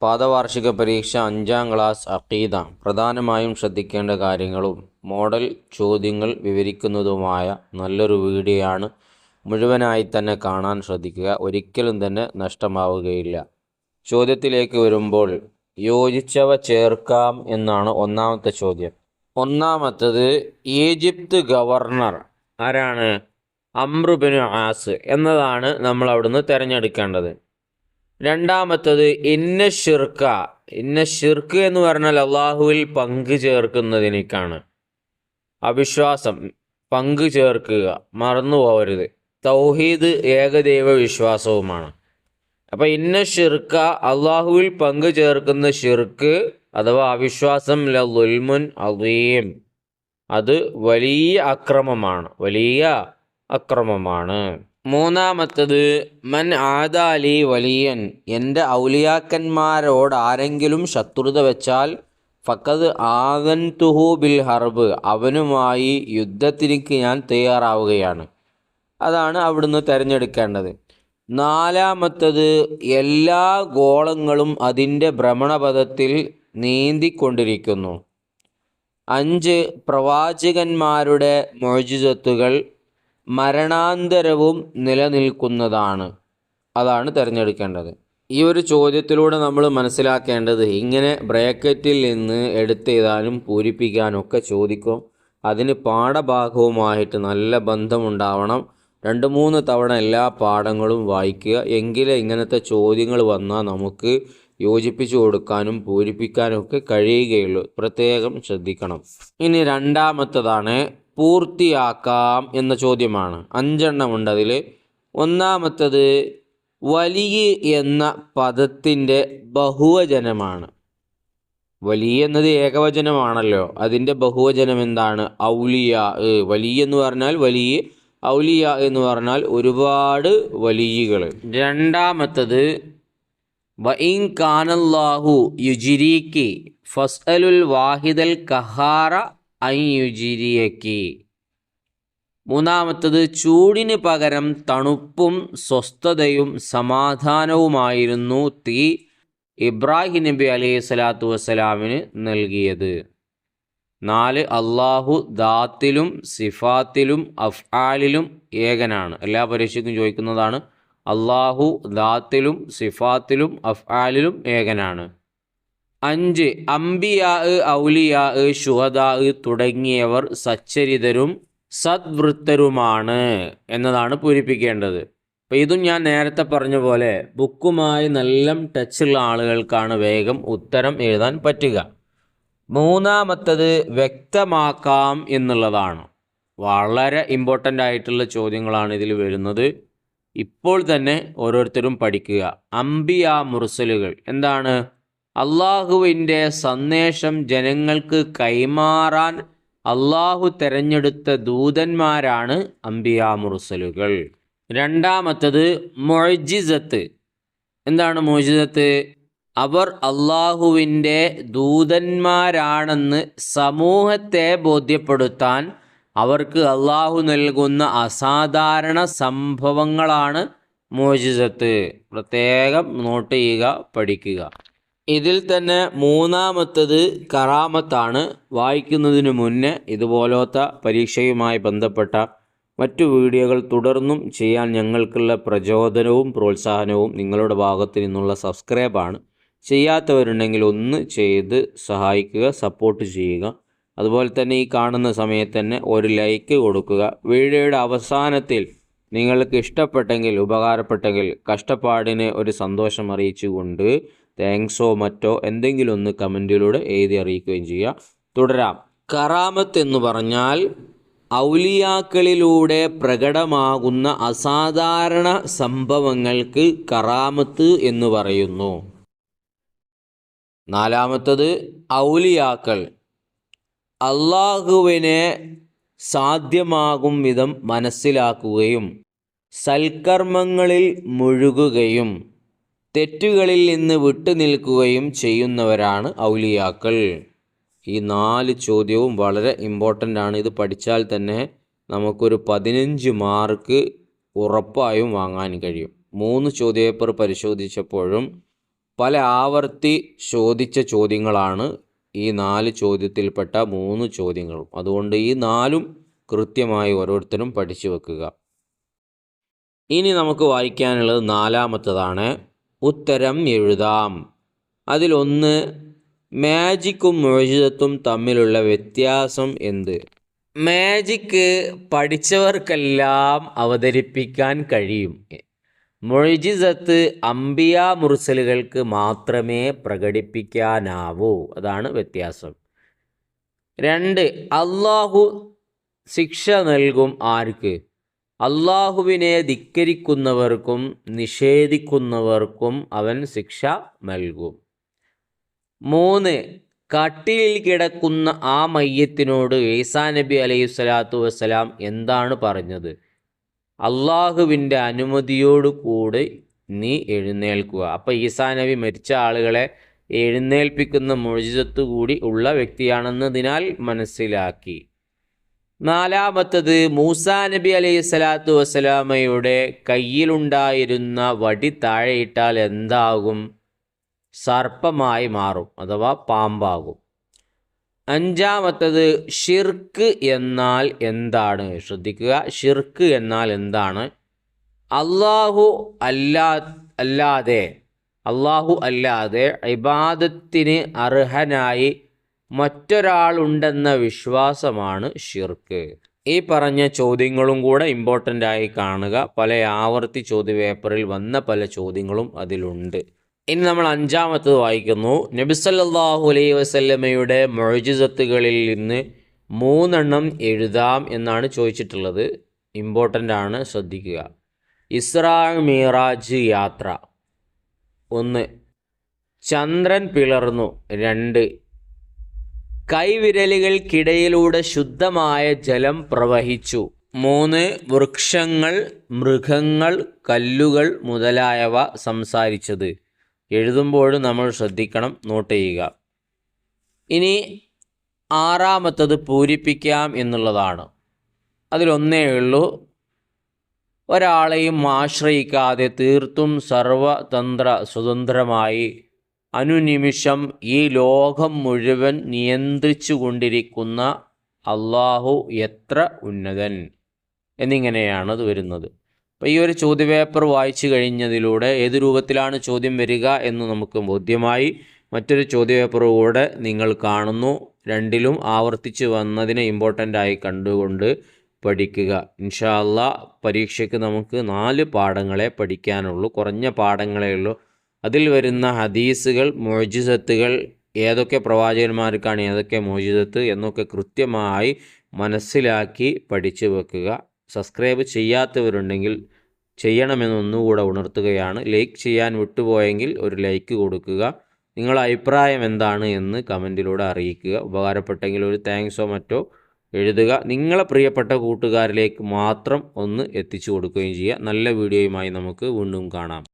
പാദവാർഷിക പരീക്ഷ 5ാം ക്ലാസ് അഖീദ പ്രധാനമായും ശ്രദ്ധിക്കേണ്ട കാര്യങ്ങളും മോഡൽ ചോദ്യങ്ങൾ വിവരിക്കുന്നതുമായ നല്ലൊരു വീഡിയോയാണ്. മുഴുവനായി തന്നെ കാണാൻ ശ്രദ്ധിക്കുക, ഒരിക്കലും തന്നെ നഷ്ടമാവുകയില്ല. ചോദ്യത്തിലേക്ക് വരുമ്പോൾ യോജിച്ചവ ചേർക്കാം എന്നാണ് ഒന്നാമത്തെ ചോദ്യം. ഒന്നാമത്തത് ഈജിപ്ത് ഗവർണർ ആരാണ്? അംറു ബിൻ ആസ് എന്നതാണ് നമ്മൾ അവിടുന്ന് തിരഞ്ഞെടുക്കേണ്ടത്. രണ്ടാമത്തത് ഇന്ന ഷിർക്ക് എന്ന് പറഞ്ഞാൽ അള്ളാഹുവിൽ പങ്കു ചേർക്കുന്നതിനേക്കാണ്. അവിശ്വാസം, പങ്കു ചേർക്കുക, മറന്നു പോകരുത്. തൗഹീദ് ഏകദൈവ വിശ്വാസവുമാണ്. അപ്പം ഇന്ന ഷിർക്ക, അള്ളാഹുവിൽ പങ്കു ചേർക്കുന്ന ഷിർക്ക് അഥവാ അവിശ്വാസം, ലുൽമുൻ അദീം, അത് വലിയ അക്രമമാണ്. മൂന്നാമത്തത് മൻ ആദാലി വലിയൻ, എൻ്റെ ഔലിയാക്കന്മാരോട് ആരെങ്കിലും ശത്രുത വെച്ചാൽ ഫഖദ് ആദൻതുഹു ബിൽ ഹർബ്, അവനുമായി യുദ്ധത്തിലേക്ക് ഞാൻ തയ്യാറാവുകയാണ്. അതാണ് അവിടുന്ന് തിരഞ്ഞെടുക്കേണ്ടത്. നാലാമത്തത് എല്ലാ ഗോളങ്ങളും അതിൻ്റെ ഭ്രമണപഥത്തിൽ നീന്തിക്കൊണ്ടിരിക്കുന്നു. 5 പ്രവാചകന്മാരുടെ മുഅ്ജിസത്തുകൾ മരണാന്തരവും നിലനിൽക്കുന്നതാണ്. അതാണ് തിരഞ്ഞെടുക്കേണ്ടത്. ഈ ഒരു ചോദ്യത്തിലൂടെ നമ്മൾ മനസ്സിലാക്കേണ്ടത്, ഇങ്ങനെ ബ്രാക്കറ്റിൽ നിന്ന് എടുത്തെഴുതാനും പൂരിപ്പിക്കാനൊക്കെ ചോദിക്കും. അതിന് പാഠഭാഗവുമായിട്ട് നല്ല ബന്ധമുണ്ടാവണം. 2-3 തവണ എല്ലാ പാഠങ്ങളും വായിക്കുക. എങ്കിലേ ഇങ്ങനത്തെ ചോദ്യങ്ങൾ വന്നാൽ നമുക്ക് യോജിപ്പിച്ചു കൊടുക്കാനും പൂരിപ്പിക്കാനും ഒക്കെ കഴിയുകയുള്ളൂ. പ്രത്യേകം ശ്രദ്ധിക്കണം. ഇനി രണ്ടാമത്തതാണ് പൂർത്തിയാക്കാം എന്ന ചോദ്യമാണ്. 5 എണ്ണമുണ്ട് അതിൽ. ഒന്നാമത്തത് വലിയ എന്ന പദത്തിൻ്റെ ബഹുവചനമാണ്. വലിയ എന്നത് ഏകവചനമാണല്ലോ, അതിൻ്റെ ബഹുവചനം എന്താണ്? ഔലിയാ. വലിയ എന്ന് പറഞ്ഞാൽ വലിയ, ഔലിയ എന്ന് പറഞ്ഞാൽ ഒരുപാട് വലിയകൾ. രണ്ടാമത്തത് വഇൻ കാനല്ലാഹു യുജിരിക്കി ഫസ്അലുൽ വാഹിദൽ ഖഹാറ അൻ യുജിരിയക്കി. മൂന്നാമത്തത് ചൂടിന് പകരം തണുപ്പും സ്വസ്ഥതയും സമാധാനവുമായിരുന്നു തീ ഇബ്രാഹിം നബി അലൈഹി സ്വലാത്തു വസ്സലാമിന് നൽകിയത്. 4 അള്ളാഹു ദാത്തിലും സിഫാത്തിലും അഫ്ആലിലും ഏകനാണ്. എല്ലാ പരീക്ഷയ്ക്കും ചോദിക്കുന്നതാണ്. അള്ളാഹു ദാത്തിലും സിഫാത്തിലും അഫ്ആലിലും ഏകനാണ്. 5 അംബിയാ, ഔലിയാ, ശുഹദാ തുടങ്ങിയവർ സച്ചരിതരും സദ്വൃത്തരുമാണ് എന്നതാണ് പൂരിപ്പിക്കേണ്ടത്. അപ്പോൾ ഇതും ഞാൻ നേരത്തെ പറഞ്ഞ പോലെ ബുക്കുമായി നല്ല ടച്ചുള്ള ആളുകൾക്കാണ് വേഗം ഉത്തരം എഴുതാൻ പറ്റുക. മൂന്നാമത്തത് വ്യക്തമാക്കാം എന്നുള്ളതാണ്. വളരെ ഇമ്പോർട്ടൻ്റ് ആയിട്ടുള്ള ചോദ്യങ്ങളാണ് ഇതിൽ വരുന്നത്. ഇപ്പോൾ തന്നെ ഓരോരുത്തരും പഠിക്കുക. അംബിയാ മുർസലുകൾ എന്താണ്? അള്ളാഹുവിൻ്റെ സന്ദേശം ജനങ്ങൾക്ക് കൈമാറാൻ അള്ളാഹു തെരഞ്ഞെടുത്ത ദൂതന്മാരാണ് അംബിയാ മുർസലുകൾ. രണ്ടാമത്തത് മുഅ്ജിസത്ത്. എന്താണ് മുഅ്ജിസത്ത്? അവർ അള്ളാഹുവിൻ്റെ ദൂതന്മാരാണെന്ന് സമൂഹത്തെ ബോധ്യപ്പെടുത്താൻ അവർക്ക് അള്ളാഹു നൽകുന്ന അസാധാരണ സംഭവങ്ങളാണ് മുഅ്ജിസത്ത്. പ്രത്യേകം നോട്ട് ചെയ്യുക, പഠിക്കുക. ഇതിൽ തന്നെ മൂന്നാമത്തത് കറാമത്താണ്. വായിക്കുന്നതിന് മുന്നേ ഇതുപോലത്തെ പരീക്ഷയുമായി ബന്ധപ്പെട്ട മറ്റു വീഡിയോകൾ തുടർന്നും ചെയ്യാൻ ഞങ്ങൾക്കുള്ള പ്രചോദനവും പ്രോത്സാഹനവും നിങ്ങളുടെ ഭാഗത്തു നിന്നുള്ള സബ്സ്ക്രൈബാണ്. ചെയ്യാത്തവരുണ്ടെങ്കിൽ ഒന്ന് ചെയ്ത് സഹായിക്കുക, സപ്പോർട്ട് ചെയ്യുക. അതുപോലെ തന്നെ ഈ കാണുന്ന സമയത്ത് തന്നെ ഒരു ലൈക്ക് കൊടുക്കുക. വീഡിയോയുടെ അവസാനത്തിൽ നിങ്ങൾക്ക് ഇഷ്ടപ്പെട്ടെങ്കിൽ, ഉപകാരപ്പെട്ടെങ്കിൽ കഷ്ടപ്പാടിന് ഒരു സന്തോഷം അറിയിച്ചുകൊണ്ട് താങ്ക്സോ മറ്റോ എന്തെങ്കിലും ഒന്ന് കമൻറ്റിലൂടെ എഴുതി അറിയിക്കുകയും ചെയ്യുക. തുടരാം. കറാമത്ത് എന്ന് പറഞ്ഞാൽ ഔലിയാക്കളിലൂടെ പ്രകടമാകുന്ന അസാധാരണ സംഭവങ്ങൾക്ക് കറാമത്ത് എന്ന് പറയുന്നു. നാലാമത്തത് ഔലിയാക്കൾ അള്ളാഹുവിനെ സാധ്യമാകും വിധം മനസ്സിലാക്കുകയും സൽക്കർമ്മങ്ങളിൽ മുഴുകുകയും തെറ്റുകളിൽ നിന്ന് വിട്ടുനിൽക്കുകയും ചെയ്യുന്നവരാണ് ഔലിയാക്കൾ. ഈ 4 ചോദ്യവും വളരെ ഇമ്പോർട്ടൻ്റ് ആണ്. ഇത് പഠിച്ചാൽ തന്നെ നമുക്കൊരു 15 മാർക്ക് ഉറപ്പായും വാങ്ങാൻ കഴിയും. 3 ചോദ്യപേപ്പർ പരിശോധിച്ചപ്പോഴും പല ആവർത്തി ചോദിച്ച ചോദ്യങ്ങളാണ് ഈ 4 ചോദ്യത്തിൽപ്പെട്ട 3 ചോദ്യങ്ങളും. അതുകൊണ്ട് ഈ 4ഉം കൃത്യമായി ഓരോരുത്തരും പഠിച്ചു വെക്കുക. ഇനി നമുക്ക് വായിക്കാനുള്ളത് 4-മത്തതാണ്. ഉത്തരം എഴുതാം. അതിലൊന്ന്, മാജിക്കും മുഅ്ജിസത്തും തമ്മിലുള്ള വ്യത്യാസം എന്ത്? മാജിക്ക് പഠിച്ചവർക്കെല്ലാം അവതരിപ്പിക്കാൻ കഴിയും. മുഅ്ജിസത്ത് അംബിയാ മുർസലുകൾക്ക് മാത്രമേ പ്രകടിപ്പിക്കാനാവൂ. അതാണ് വ്യത്യാസം. 2, അള്ളാഹു ശിക്ഷ നൽകും ആർക്ക്? അള്ളാഹുവിനെ ധിക്കരിക്കുന്നവർക്കും നിഷേധിക്കുന്നവർക്കും അവൻ ശിക്ഷ നൽകും. 3, കട്ടിലിൽ കിടക്കുന്ന ആ മയ്യത്തിനോട് ഈസാ നബി അലൈഹിസ്സലാത്തു വസ്സലാം എന്താണ് പറഞ്ഞത്? അള്ളാഹുവിൻ്റെ അനുമതിയോട് കൂടി നീ എഴുന്നേൽക്കുക. അപ്പോൾ ഈസാ നബി മരിച്ച ആളുകളെ എഴുന്നേൽപ്പിക്കുന്ന മുഅ്ജിസത്ത് കൂടി ഉള്ള വ്യക്തിയാണെന്നതിനാൽ മനസ്സിലാക്കി. 4-മത്തത്, മൂസാ നബി അലൈഹിസ്സലാത്തു വസ്സലാമയുടെ കയ്യിലുണ്ടായിരുന്ന വടി താഴെയിട്ടാൽ എന്താകും? സർപ്പമായി മാറും, അഥവാ പാമ്പാകും. 5-മത്തത്, ഷിർക്ക് എന്നാൽ എന്താണ്? ശ്രദ്ധിക്കുക, ഷിർക്ക് എന്നാൽ എന്താണ്? അല്ലാഹു അല്ലാതെ ഇബാദത്തിന് അർഹനായി മറ്റൊരാളുണ്ടെന്ന വിശ്വാസമാണ് ഷിർക്ക്. ഈ പറഞ്ഞ ചോദ്യങ്ങളും കൂടെ ഇമ്പോർട്ടൻ്റ് ആയി കാണുക. പല ആവർത്തി ചോദ്യപേപ്പറിൽ വന്ന പല ചോദ്യങ്ങളും അതിലുണ്ട്. ഇനി നമ്മൾ 5-മത്തത് വായിക്കുന്നു. നബി സല്ലല്ലാഹു അലൈഹി വസല്ലമയുടെ മുഅ്ജിസത്തുകളിൽ നിന്ന് 3 എഴുതാം എന്നാണ് ചോദിച്ചിട്ടുള്ളത്. ഇമ്പോർട്ടൻ്റ് ആണ്, ശ്രദ്ധിക്കുക. ഇസ്രാ മിറാജ് യാത്ര. 1, ചന്ദ്രൻ പിളർന്നു. 2, കൈവിരലുകൾക്കിടയിലൂടെ ശുദ്ധമായ ജലം പ്രവഹിച്ചു. 3, വൃക്ഷങ്ങൾ, മൃഗങ്ങൾ, കല്ലുകൾ മുതലായവ സംസാരിച്ചത്. എഴുതുമ്പോൾ നമ്മൾ ശ്രദ്ധിക്കണം, നോട്ട് ചെയ്യുക. ഇനി 6-മത്തത് പൂരിപ്പിക്കാം എന്നുള്ളതാണ്. അതിലൊന്നേ ഉള്ളൂ. ഒരാളെയും ആശ്രയിക്കാതെ തീർത്തും സർവതന്ത്ര സ്വതന്ത്രമായി അനുനിമിഷം ഈ ലോകം മുഴുവൻ നിയന്ത്രിച്ചു കൊണ്ടിരിക്കുന്ന അള്ളാഹു എത്ര ഉന്നതൻ എന്നിങ്ങനെയാണ് അത് വരുന്നത്. അപ്പോൾ ഈ ഒരു ചോദ്യപേപ്പർ വായിച്ചു കഴിഞ്ഞതിലൂടെ ഏത് രൂപത്തിലാണ് ചോദ്യം വരിക എന്ന് നമുക്ക് ബോധ്യമായി. മറ്റൊരു ചോദ്യപേപ്പർ കൂടെ നിങ്ങൾ കാണുന്നു. 2ലും ആവർത്തിച്ച് വന്നതിനെ ഇമ്പോർട്ടൻ്റ് ആയി കണ്ടുകൊണ്ട് പഠിക്കുക. ഇൻഷാ അല്ലാഹ് പരീക്ഷയ്ക്ക് നമുക്ക് 4 പാഠങ്ങളെ പഠിക്കാനുള്ളൂ, കുറഞ്ഞ പാഠങ്ങളേ ഉള്ളൂ. അതിൽ വരുന്ന ഹദീസുകൾ, മുഅ്ജിസത്തുകൾ, ഏതൊക്കെ പ്രവാചകന്മാർക്കാണ് ഏതൊക്കെ മുഅ്ജിസത്ത് എന്നൊക്കെ കൃത്യമായി മനസ്സിലാക്കി പഠിച്ചു വെക്കുക. സബ്സ്ക്രൈബ് ചെയ്യാത്തവരുണ്ടെങ്കിൽ ചെയ്യണമെന്നൊന്നുകൂടെ ഉണർത്തുകയാണ്. ലൈക്ക് ചെയ്യാൻ വിട്ടുപോയെങ്കിൽ ഒരു ലൈക്ക് കൊടുക്കുക. നിങ്ങളുടെ അഭിപ്രായം എന്താണ് എന്ന് കമൻറ്റിലൂടെ അറിയിക്കുക. ഉപകാരപ്പെട്ടെങ്കിൽ ഒരു താങ്ക്സോ മറ്റോ എഴുതുക. നിങ്ങളെ പ്രിയപ്പെട്ട കൂട്ടുകാരിലേക്ക് മാത്രം ഒന്ന് എത്തിച്ചു കൊടുക്കുകയും ചെയ്യുക. നല്ല വീഡിയോയുമായി നമുക്ക് വീണ്ടും കാണാം.